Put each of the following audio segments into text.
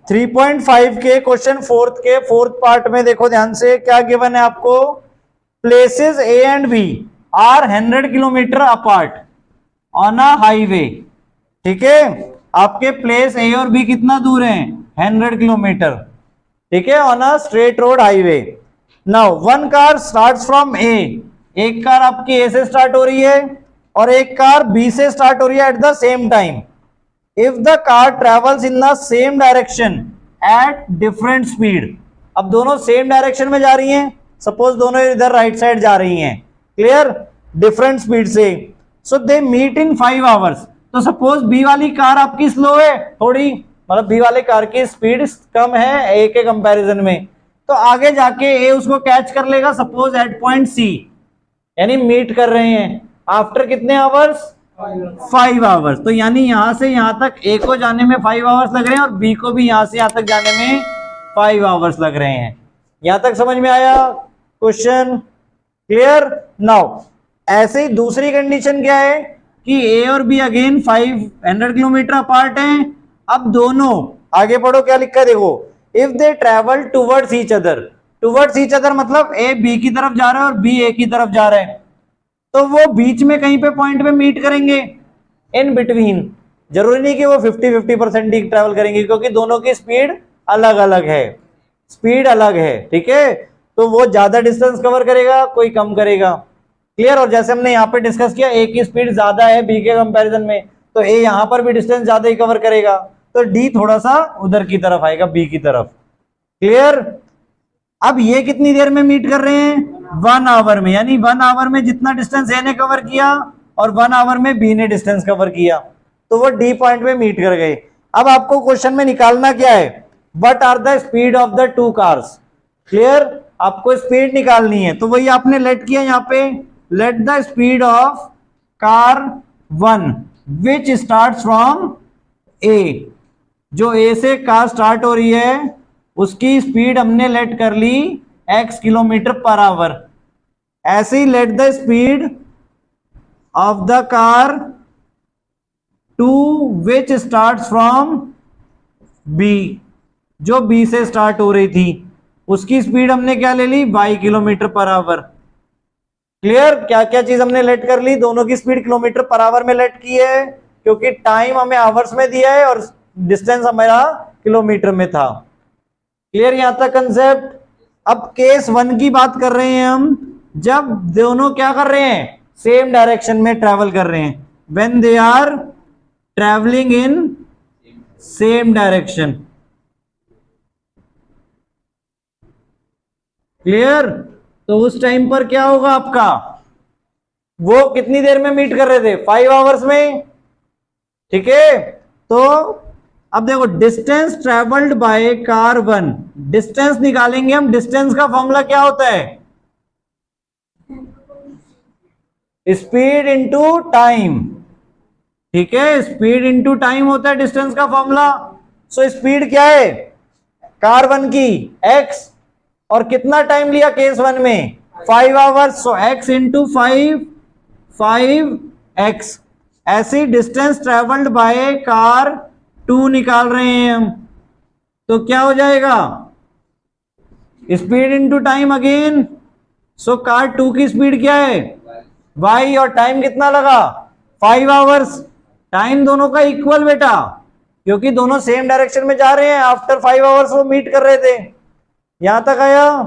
3.5 के question fourth part में देखो ध्यान से क्या गिवन है आपको। Places A and B are 100 kilometre apart on a highway. ठीक है, आपके प्लेस ए और बी कितना दूर है 100 किलोमीटर। ठीक है, on a straight road highway. Now one car starts from A, एक कार आपकी ए से स्टार्ट हो रही है और एक कार बी से स्टार्ट हो रही है at the same time. If the car travels in the same direction at different speed, अब दोनों सेम डायरेक्शन में जा रही हैं, सपोज दोनों इधर राइट साइड जा रही हैं, क्लियर, डिफरेंट स्पीड से, सो दे मीट इन 5 आवर्स। तो सपोज बी वाली कार आपकी स्लो है थोड़ी, मतलब बी वाले कार की स्पीड कम है ए के कंपैरिजन में, तो आगे जाके ए उसको कैच कर लेगा सपोज एट पॉइंट सी, यानी मीट कर रहे हैं आफ्टर कितने आवर्स 5 आवर्स। तो यानी यहां से यहां तक ए को जाने में 5 आवर्स लग रहे हैं और बी को भी यहां से यहां तक जाने में 5 आवर्स लग रहे हैं। यहां तक समझ में आया क्वेश्चन, क्लियर। नाउ ऐसे ही दूसरी कंडीशन क्या है कि ए और बी अगेन 500 किलोमीटर अपार्ट हैं। अब दोनों आगे पढ़ो क्या लिखा है देखो, if they travel towards each other, towards each other मतलब ए बी की तरफ जा रहा है और बी ए की तरफ जा रहा है, तो वो बीच में कहीं पे पॉइंट पे मीट करेंगे इन बिटवीन। जरूरी नहीं कि वो 50-50% ही ट्रेवल करेंगे क्योंकि दोनों की स्पीड अलग अलग है, स्पीड अलग है। ठीक है, तो वो ज्यादा डिस्टेंस कवर करेगा, कोई कम करेगा, क्लियर। और जैसे हमने यहाँ पे डिस्कस किया ए की स्पीड ज्यादा है बी के कंपैरिजन में, तो ए यहां पर भी डिस्टेंस ज्यादा ही कवर करेगा, तो डी थोड़ा सा उधर की तरफ आएगा बी की तरफ, क्लियर। अब ये कितनी देर में मीट कर रहे हैं 1 आवर में, यानी 1 आवर में जितना डिस्टेंस ए ने कवर किया और 1 आवर में बी ने डिस्टेंस कवर किया, तो वो डी पॉइंट पे मीट कर गए। अब आपको क्वेश्चन में निकालना क्या है, what are the speed of the 2 cars, clear. आपको स्पीड निकालनी है, तो वही आपने लेट किया यहाँ पे, let the speed of car 1 which start from A, जो ए से कार स्टार्ट हो रही है उसकी स्पीड हमने लेट कर ली x किलोमीटर पर आवर। ऐसे ही let the speed of the car 2 which start from B, जो बी से स्टार्ट हो रही थी उसकी स्पीड हमने क्या ले ली y kilometre per hour, clear. क्या क्या चीज हमने लेट कर ली, दोनों की स्पीड किलोमीटर पर आवर में लेट की है क्योंकि टाइम हमें आवर्स में दिया है और डिस्टेंस हमारा किलोमीटर में था, क्लियर यहां तक कंसेप्ट। अब केस 1 की बात कर रहे हैं हम, जब दोनों क्या कर रहे हैं सेम डायरेक्शन में ट्रेवल कर रहे हैं, when they are travelling in same direction, clear. तो उस टाइम पर क्या होगा आपका, वो कितनी देर में मीट कर रहे थे 5 आवर्स में, ठीक है। तो अब देखो distance travelled by car 1, distance निकालेंगे हम, डिस्टेंस का फॉर्मूला क्या होता है, स्पीड इनटू टाइम, ठीक है, स्पीड इनटू टाइम होता है डिस्टेंस का फॉर्मूला। सो स्पीड क्या है कार 1 की x, और कितना टाइम लिया केस 1 में 5 आवर्स, सो x इंटू 5x। ऐसी डिस्टेंस ट्रेवल्ड बाय कार 2 निकाल रहे हैं हम, तो क्या हो जाएगा speed into time again. So car 2 की स्पीड क्या है y, और टाइम कितना लगा 5 आवर्स। टाइम दोनों का इक्वल बेटा, क्योंकि दोनों सेम डायरेक्शन में जा रहे हैं, आफ्टर 5 आवर्स वो मीट कर रहे थे। यहां तक आया।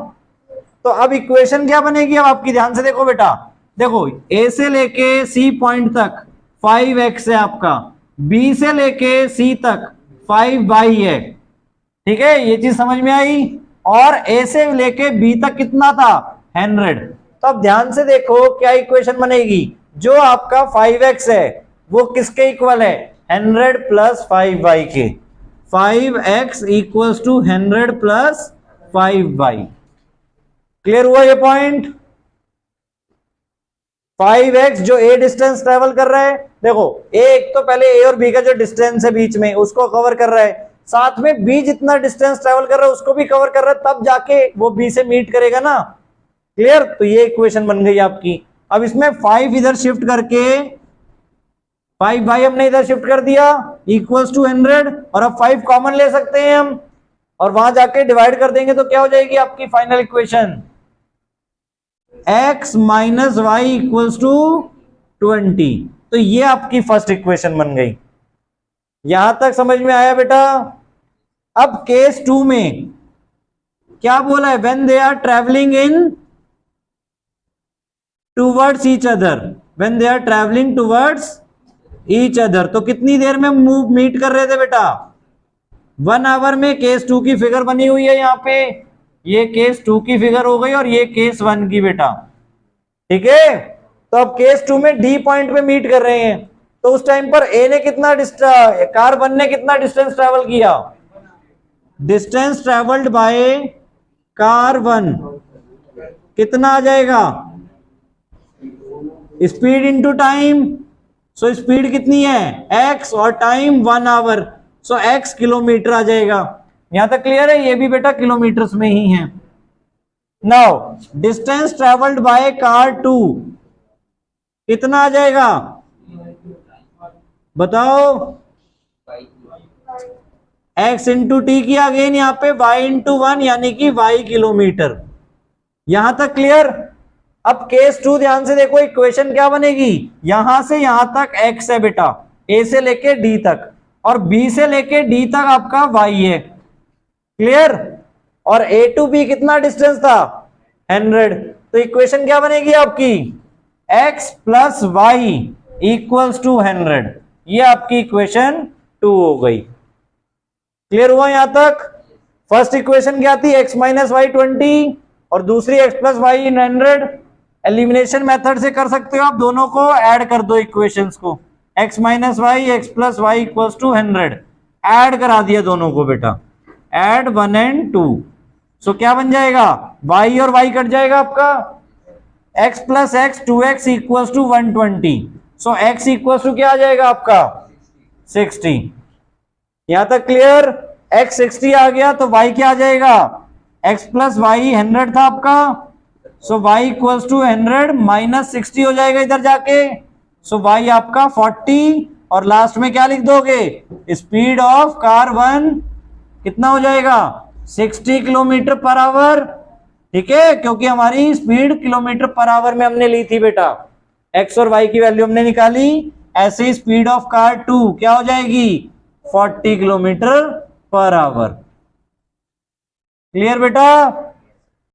तो अब इक्वेशन क्या बनेगी, अब आपकी ध्यान से देखो बेटा, देखो ए से लेके सी पॉइंट तक 5x है आपका, बी से लेके सी तक 5y है, ठीक है, ये चीज समझ में आई। और ए से लेके बी तक कितना था 100। तो अब ध्यान से देखो क्या इक्वेशन बनेगी, जो आपका 5x है वो किसके इक्वल है 100 प्लस 5y के, 5x equals to 100 plus 5y, clear हुआ ये पॉइंट। 5x जो ए डिस्टेंस ट्रेवल कर रहा है, देखो एक तो पहले ए और बी का जो डिस्टेंस है बीच में उसको कवर कर रहा है, साथ में बी जितना डिस्टेंस ट्रेवल कर रहा है उसको भी कवर कर रहा है, तब जाके वो बी से मीट करेगा ना, क्लियर। तो ये इक्वेशन बन गई आपकी। अब इसमें 5 इधर शिफ्ट करके 5y हमने इधर शिफ्ट कर दिया इक्वल्स टू 100, और अब 5 कॉमन ले सकते हैं हम, और वहां जाके डिवाइड कर देंगे तो क्या हो जाएगी आपकी final equation, x minus y equals to 20। तो ये आपकी फर्स्ट इक्वेशन बन गई। यहां तक समझ में आया बेटा? अब केस 2 में क्या बोला है, when they are travelling in towards each other, when they are travelling towards each other, तो कितनी देर में मूव मीट कर रहे थे बेटा? 1 आवर में। केस 2 की फिगर बनी हुई है यहाँ पे, ये केस 2 की फिगर हो गई और ये केस 1 की बेटा, ठीक है। तो अब केस 2 में डी पॉइंट पे मीट कर रहे हैं, तो उस टाइम पर ए ने कितना कार 1 ने कितना डिस्टेंस ट्रेवल किया? डिस्टेंस ट्रेवल्ड बाय कार 1 कितना आ जाएगा? Speed into time. So speed कितनी है x और time 1 hour, so x kilometre आ जाएगा। यहां तक क्लियर है? ये भी बेटा किलोमीटर्स में ही है। Now distance travelled by car 2 कितना आ जाएगा बताओ? x इंटू टी की अगेन यहाँ पे y इंटू 1 यानी कि y किलोमीटर। यहां तक क्लियर? अब केस 2 ध्यान से देखो, इक्वेशन क्या बनेगी, यहां से यहां तक x है बेटा, a से लेके d तक, और b से लेके d तक आपका y है, क्लियर? और a टू b कितना डिस्टेंस था? 100। तो इक्वेशन क्या बनेगी आपकी, x plus y equals to 100। ये आपकी इक्वेशन 2 हो गई। क्लियर हुआ यहां तक? फर्स्ट इक्वेशन क्या थी, x माइनस वाई 20 और दूसरी x प्लस वाई इन 100। एलिमिनेशन मेथड से कर सकते हो आप, दोनों को ऐड कर दो इक्वेशंस को, x minus y x plus y equals to 100, add करा दिया दोनों को बेटा, ऐड 1 and 2। सो क्या बन जाएगा, y और y कट जाएगा आपका, x plus x 2x equals to 120। So x equals to क्या आ जाएगा आपका 60। यहां तक क्लियर? x 60 आ गया तो y क्या आ जाएगा, x प्लस वाई 100 था आपका, सो y इक्वल्स टू 100 माइनस 60 हो जाएगा इधर जाके, सो y आपका 40 और लास्ट में क्या लिख दोगे, स्पीड ऑफ कार 1 कितना हो जाएगा 60 किलोमीटर पर आवर, ठीक है, क्योंकि हमारी स्पीड किलोमीटर पर आवर में हमने ली थी बेटा, x और y की वैल्यू हमने निकाली, ऐसे ही स्पीड ऑफ कार 2 क्या हो जाएगी 40 किलोमीटर पर आवर। क्लियर बेटा?